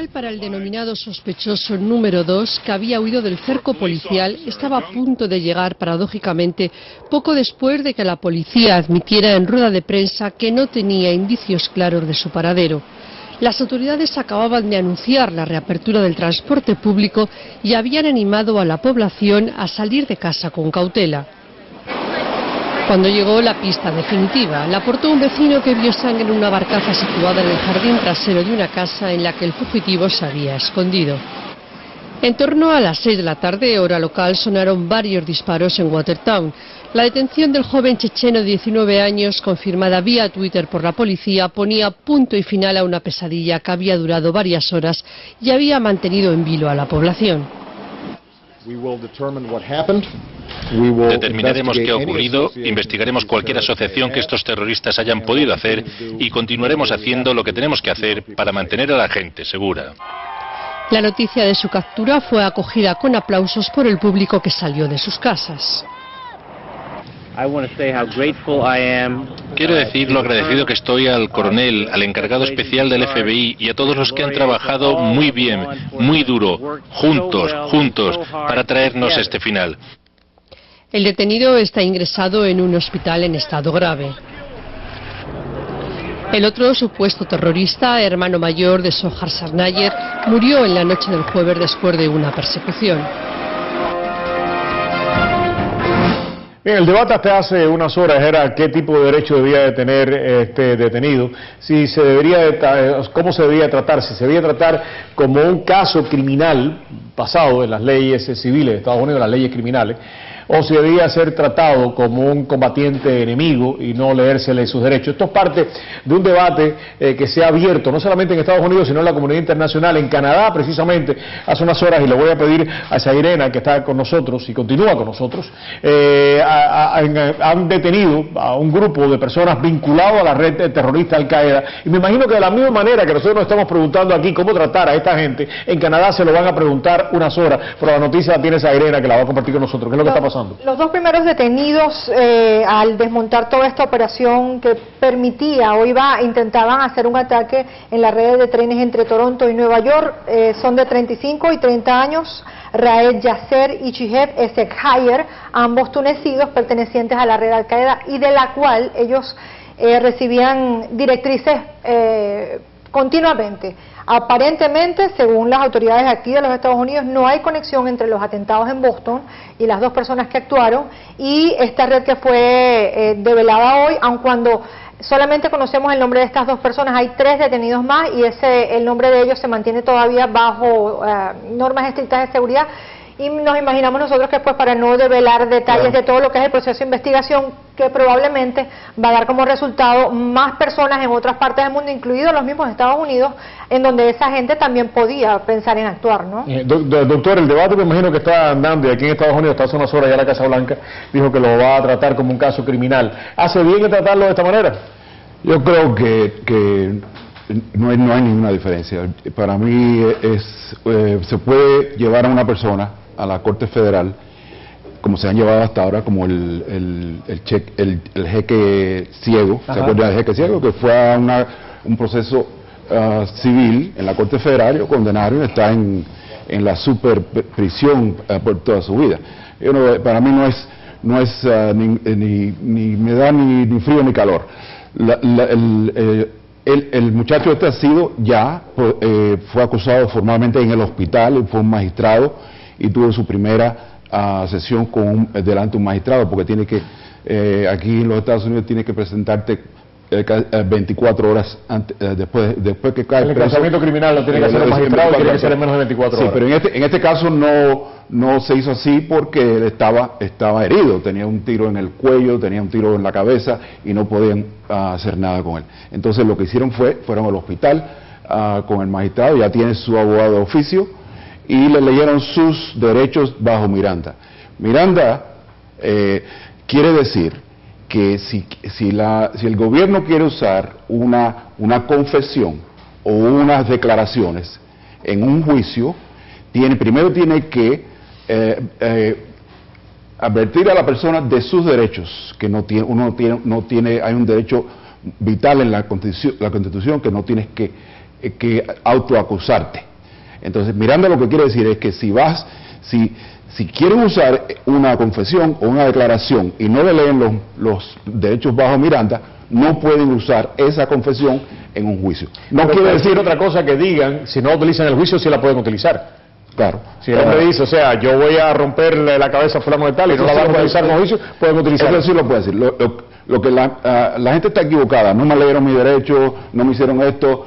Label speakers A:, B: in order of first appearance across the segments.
A: general para el denominado sospechoso número 2, que había huido del cerco policial, estaba a punto de llegar, paradójicamente, poco después de que la policía admitiera en rueda de prensa que no tenía indicios claros de su paradero. Las autoridades acababan de anunciar la reapertura del transporte público y habían animado a la población a salir de casa con cautela. Cuando llegó la pista definitiva, la aportó un vecino que vio sangre en una barcaza situada en el jardín trasero de una casa en la que el fugitivo se había escondido. En torno a las 6 de la tarde, hora local, sonaron varios disparos en Watertown. La detención del joven checheno de 19 años, confirmada vía Twitter por la policía, ponía punto y final a una pesadilla que había durado varias horas y había mantenido en vilo a la población.
B: Determinaremos qué ha ocurrido, investigaremos cualquier asociación que estos terroristas hayan podido hacer y continuaremos haciendo lo que tenemos que hacer para mantener a la gente segura.
A: La noticia de su captura fue acogida con aplausos por el público que salió de sus casas.
B: Quiero decir lo agradecido que estoy al coronel, al encargado especial del FBI y a todos los que han trabajado muy bien, muy duro, juntos, para traernos este final.
A: El detenido está ingresado en un hospital en estado grave. El otro supuesto terrorista, hermano mayor de Zohar Sarnayer, murió en la noche del jueves después de una persecución.
C: Bien, el debate hasta hace unas horas era qué tipo de derecho debía de tener este detenido, si se debería cómo se debía tratar, si se debía tratar como un caso criminal basado en las leyes civiles de Estados Unidos, las leyes criminales, o si debía ser tratado como un combatiente enemigo y no leérsele sus derechos. Esto es parte de un debate que se ha abierto, no solamente en Estados Unidos, sino en la comunidad internacional, en Canadá precisamente, hace unas horas, y le voy a pedir a Zairena, que está con nosotros y continúa con nosotros, han detenido a un grupo de personas vinculado a la red terrorista Al-Qaeda, y me imagino que de la misma manera que nosotros nos estamos preguntando aquí cómo tratar a esta gente, en Canadá se lo van a preguntar unas horas, pero la noticia la tiene Zairena, que la va a compartir con nosotros. ¿Qué es lo que está pasando?
D: Los dos primeros detenidos, al desmontar toda esta operación que permitía o intentaban hacer un ataque en la red de trenes entre Toronto y Nueva York, son de 35 y 30 años, Raed Yasser y Chiheb Ezekhayer, ambos tunecidos pertenecientes a la red Al-Qaeda, y de la cual ellos recibían directrices continuamente. Aparentemente, según las autoridades aquí de los Estados Unidos, no hay conexión entre los atentados en Boston y las dos personas que actuaron y esta red que fue develada hoy, aun cuando solamente conocemos el nombre de estas dos personas, hay 3 detenidos más y el nombre de ellos se mantiene todavía bajo normas estrictas de seguridad. Y nos imaginamos nosotros que, pues, para no develar detalles de todo lo que es el proceso de investigación, que probablemente va a dar como resultado más personas en otras partes del mundo, incluidos los mismos Estados Unidos, en donde esa gente también podía pensar en actuar, ¿no?
C: Doctor, el debate me imagino que está andando, y aquí en Estados Unidos, hasta hace unas horas ya la Casa Blanca dijo que lo va a tratar como un caso criminal. ¿Hace bien en tratarlo de esta manera?
E: Yo creo que no hay ninguna diferencia. Para mí se puede llevar a una persona a la Corte Federal, como se han llevado hasta ahora, como el jeque ciego. ¿Se acuerdan del jeque ciego? Que fue a un proceso civil en la Corte Federal, lo condenaron y está en la super prisión por toda su vida. Para mí no es ni me da ni frío ni calor. El muchacho este ha sido fue acusado formalmente en el hospital, fue un magistrado y tuvo su primera sesión delante de un magistrado, porque tiene que, aquí en los Estados Unidos, tiene que presentarte 24 horas antes, después que cae
C: el procesamiento criminal lo tiene que hacer el magistrado y tiene que ser en menos de 24 horas.
E: Sí, pero en este caso no se hizo así porque él estaba herido, tenía un tiro en el cuello, tenía un tiro en la cabeza y no podían hacer nada con él. Entonces lo que hicieron fueron al hospital con el magistrado, ya tiene su abogado de oficio, y le leyeron sus derechos bajo Miranda. Miranda quiere decir que si el gobierno quiere usar una confesión o unas declaraciones en un juicio, primero tiene que advertir a la persona de sus derechos, que hay un derecho vital en la Constitución que no tienes que autoacusarte. Entonces, Miranda lo que quiere decir es que si quieren usar una confesión o una declaración y no le leen los derechos bajo Miranda, no pueden usar esa confesión en un juicio. No quiere decir
C: otra cosa que digan, si no utilizan el juicio, sí la pueden utilizar.
E: Claro.
C: Si el hombre dice, o sea, yo voy a romperle la cabeza a fulano de tal y no la van a utilizar en juicio, pueden utilizar.
E: Eso sí lo puede decir. Lo que la gente está equivocada, no me leyeron mis derechos, no me hicieron esto,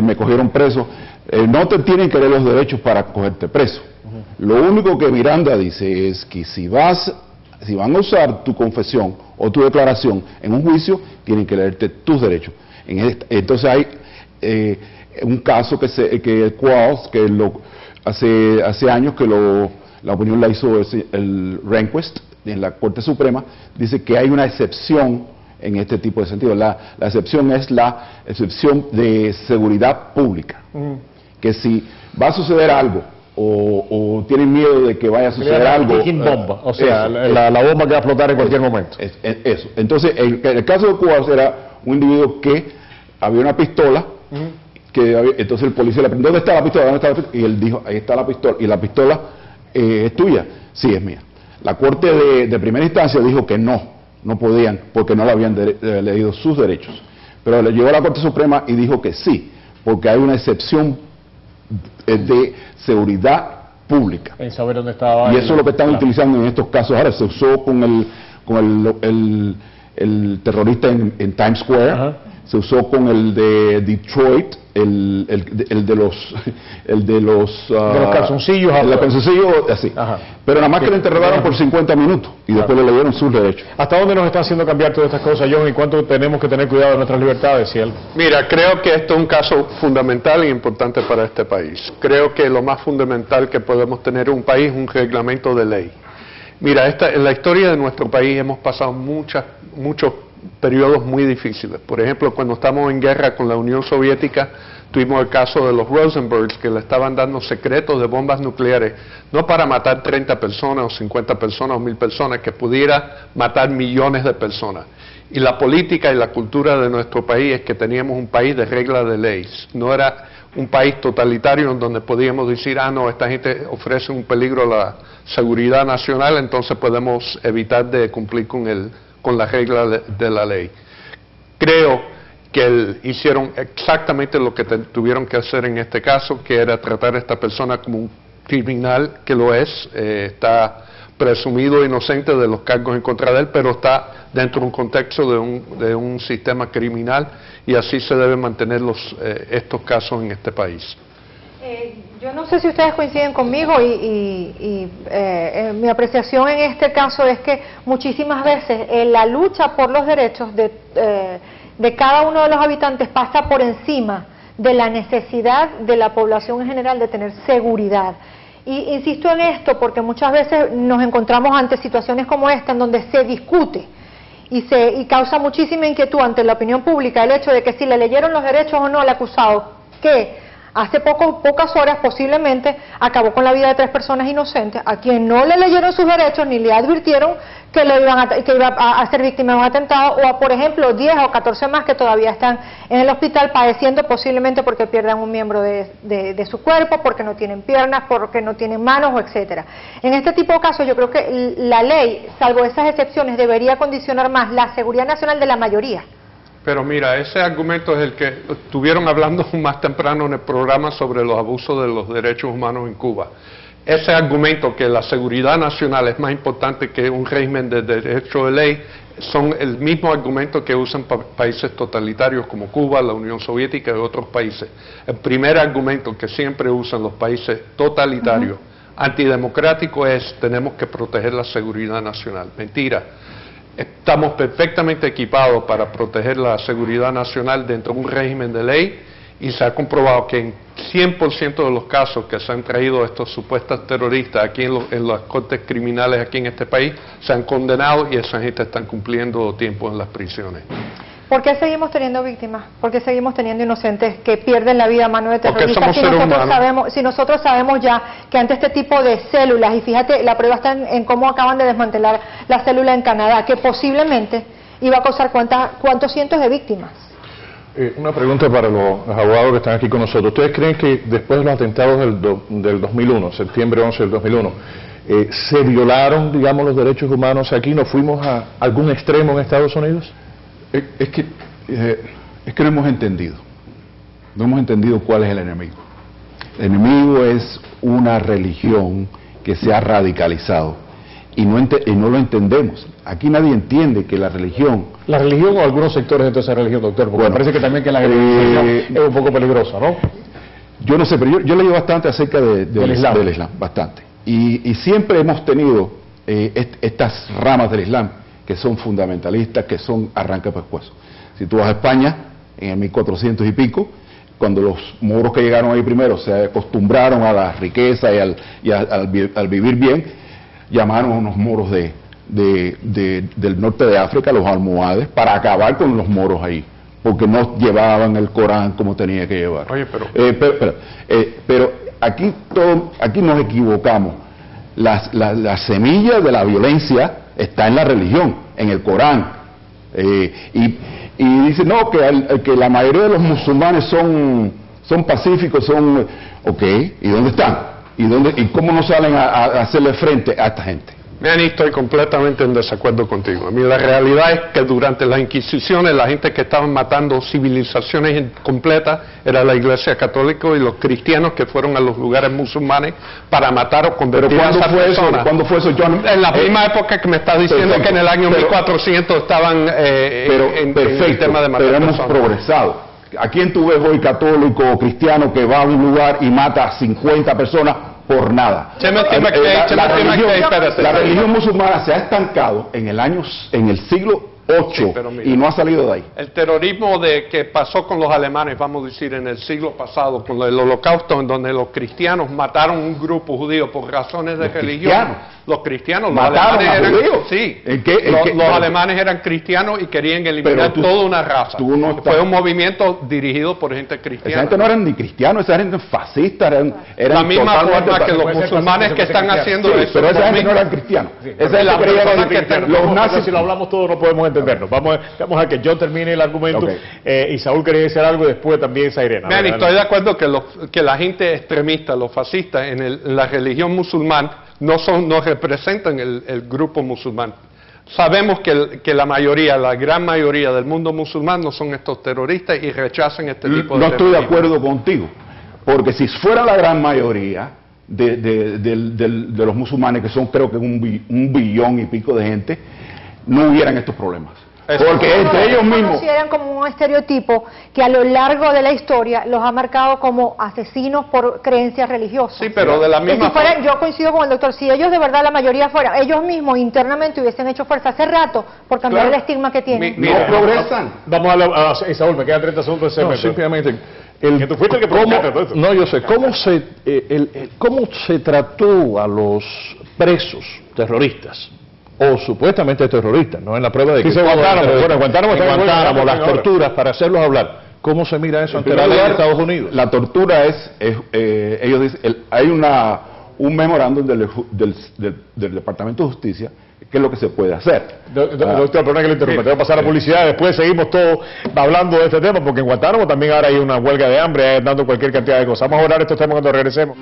E: me cogieron preso. No te tienen que leer los derechos para cogerte preso. Lo único que Miranda dice es que si van a usar tu confesión o tu declaración en un juicio, tienen que leerte tus derechos. Entonces hay un caso que hace años que la opinión la hizo el Rehnquist en la Corte Suprema, dice que hay una excepción en este tipo de sentido. La excepción es la excepción de seguridad pública. Que si va a suceder algo o tienen miedo de que vaya a suceder algo,
C: bomba, o sea, la bomba que va a explotar en cualquier momento.
E: Eso. Entonces, el caso de Cuba era un individuo que había una pistola, entonces el policía le preguntó, ¿dónde está la pistola? ¿Dónde está la pistola? Y él dijo, ahí está la pistola. ¿Y la pistola es tuya? Sí, es mía. La Corte de primera instancia dijo que no podían, porque no le habían leído sus derechos. Pero le llegó a la Corte Suprema y dijo que sí, porque hay una excepción de seguridad pública.
C: En saber dónde estaba.
E: Y eso es lo que están utilizando en estos casos. Ahora se usó con el terrorista en Times Square. Ajá. Se usó con el de Detroit, el de los
C: calzoncillos,
E: el calzoncillo, así.
C: Ajá.
E: Pero nada más que le interrogaron por 50 minutos y después le leyeron sus derechos.
C: ¿Hasta dónde nos está haciendo cambiar todas estas cosas, John? ¿Y cuánto tenemos que tener cuidado de nuestras libertades, Ciel?
F: Mira, creo que esto es un caso fundamental e importante para este país. Creo que lo más fundamental que podemos tener en un país es un reglamento de ley. Mira, en la historia de nuestro país hemos pasado muchos periodos muy difíciles. Por ejemplo, cuando estamos en guerra con la Unión Soviética, tuvimos el caso de los Rosenbergs, que le estaban dando secretos de bombas nucleares, no para matar 30 personas o 50 personas o 1000 personas, que pudiera matar millones de personas. Y la política y la cultura de nuestro país es que teníamos un país de reglas de leyes. No era un país totalitario en donde podíamos decir, no, esta gente ofrece un peligro a la seguridad nacional, entonces podemos evitar de cumplir con la regla de la ley. Creo que hicieron exactamente lo que tuvieron que hacer en este caso, que era tratar a esta persona como un criminal, que lo es, está presumido inocente de los cargos en contra de él, pero está dentro de un contexto de un sistema criminal, y así se deben mantener estos casos en este país.
D: Yo no sé si ustedes coinciden conmigo y mi apreciación en este caso es que muchísimas veces la lucha por los derechos de cada uno de los habitantes pasa por encima de la necesidad de la población en general de tener seguridad. Y insisto en esto porque muchas veces nos encontramos ante situaciones como esta en donde se discute y causa muchísima inquietud ante la opinión pública el hecho de que si le leyeron los derechos o no al acusado, que hace pocas horas posiblemente acabó con la vida de 3 personas inocentes a quien no le leyeron sus derechos ni le advirtieron que iba a ser víctima de un atentado, o a, por ejemplo, 10 o 14 más que todavía están en el hospital padeciendo posiblemente porque pierdan un miembro de su cuerpo, porque no tienen piernas, porque no tienen manos, o etcétera. En este tipo de casos yo creo que la ley, salvo esas excepciones, debería condicionar más la seguridad nacional de la mayoría.
F: Pero mira, ese argumento es el que estuvieron hablando más temprano en el programa sobre los abusos de los derechos humanos en Cuba. Ese argumento que la seguridad nacional es más importante que un régimen de derecho de ley son el mismo argumento que usan países totalitarios como Cuba, la Unión Soviética y otros países. El primer argumento que siempre usan los países totalitarios, antidemocráticos, es tenemos que proteger la seguridad nacional. Mentira. Estamos perfectamente equipados para proteger la seguridad nacional dentro de un régimen de ley, y se ha comprobado que en 100% de los casos que se han traído estos supuestos terroristas aquí en las cortes criminales aquí en este país, se han condenado y esa gente está cumpliendo tiempo en las prisiones.
D: ¿Por qué seguimos teniendo víctimas? ¿Por qué seguimos teniendo inocentes que pierden la vida a mano de terroristas? Si nosotros sabemos ya que ante este tipo de células, y fíjate, la prueba está en cómo acaban de desmantelar la célula en Canadá, que posiblemente iba a causar cuántos cientos de víctimas.
G: Una pregunta para los abogados que están aquí con nosotros. ¿Ustedes creen que después de los atentados del 2001, septiembre 11 del 2001, se violaron, digamos, los derechos humanos aquí? ¿No fuimos a algún extremo en Estados Unidos?
E: Es que no hemos entendido. No hemos entendido cuál es el enemigo. El enemigo es una religión que se ha radicalizado y no lo entendemos. Aquí nadie entiende que la religión...
C: ¿La religión o algunos sectores de toda esa religión, doctor? Porque
E: Bueno,
C: me parece que también que la religión es un poco peligrosa, ¿no?
E: Yo no sé, pero yo leí bastante acerca del Islam, bastante. Y siempre hemos tenido estas ramas del Islam que son fundamentalistas, que son arranca pescuezo. Si tú vas a España, en el 1400 y pico, cuando los moros que llegaron ahí primero se acostumbraron a la riqueza y al vivir bien, llamaron a unos moros del norte de África, los almohades, para acabar con los moros ahí, porque no llevaban el Corán como tenía que llevar.
F: Oye,
E: pero aquí nos equivocamos. La semilla de la violencia está en la religión, en el Corán. Y dice, no, que la mayoría de los musulmanes son pacíficos, ok, ¿y dónde están? ¿Y cómo no salen a hacerle frente a esta gente?
F: Manny, estoy completamente en desacuerdo contigo. A mí la realidad es que durante las Inquisiciones la gente que estaban matando civilizaciones completas era la Iglesia Católica y los cristianos que fueron a los lugares musulmanes para matar o convertir a esas personas.
E: ¿Cuándo fue eso, John?
F: En la misma época que me estás diciendo, perfecto, que en el año 1400 estaban en el tema de matar
E: pero hemos
F: personas. Progresado.
E: ¿A quién tú ves hoy católico o cristiano que va a un lugar y mata a 50 personas por nada? La religión musulmana se ha estancado en el siglo VIII, sí, mira, y no ha salido de ahí.
F: El terrorismo que pasó con los alemanes, vamos a decir, en el siglo pasado, con el holocausto, en donde los cristianos mataron un grupo judío por razones de religión. Los cristianos, los alemanes eran, sí, los alemanes eran cristianos y querían eliminar toda una raza. Fue un movimiento dirigido por gente cristiana.
E: Esa gente no eran ni cristianos, esa gente fascista, eran
F: la misma forma que los musulmanes que están haciendo eso.
E: Pero esa gente no eran cristianos.
C: Esa es la persona que los nazis, si lo hablamos todo no podemos entendernos. Vamos a que yo termine el argumento, y Saúl quería decir algo y después también Zairena.
F: Manny, estoy de acuerdo que la gente extremista, los fascistas en la religión musulmana no representan el grupo musulmán. Sabemos que la gran mayoría del mundo musulmán no son estos terroristas y rechazan este tipo de
E: terrorismo. No estoy de acuerdo contigo, porque si fuera la gran mayoría de los musulmanes, que son creo que un billón y pico de gente, no hubieran estos problemas. Porque entre ellos mismos
D: consideran como un estereotipo que a lo largo de la historia los ha marcado como asesinos por creencias religiosas.
F: Sí, pero de la misma
D: forma, yo coincido con el doctor, si ellos de verdad la mayoría fueran, ellos mismos internamente hubiesen hecho fuerza hace rato por cambiar el estigma que tienen.
E: No progresan.
C: Vamos a Saúl, me quedan 30 segundos.
G: Simplemente
C: tú fuiste el que provocaste todo esto.
G: No, yo sé. ¿Cómo se trató a los presos terroristas? O supuestamente terroristas, no en la prueba de que Guantánamo, las torturas para hacerlos hablar. ¿Cómo se mira eso ante la ley de Estados Unidos?
E: La tortura ellos dicen, hay un memorándum del Departamento de Justicia, que es lo que se puede hacer.
C: Doctor, perdón que le interrumpa, te voy a pasar a la publicidad, después seguimos todos hablando de este tema, porque en Guantánamo también ahora hay una huelga de hambre, dando cualquier cantidad de cosas. Vamos a hablar de estos temas cuando regresemos.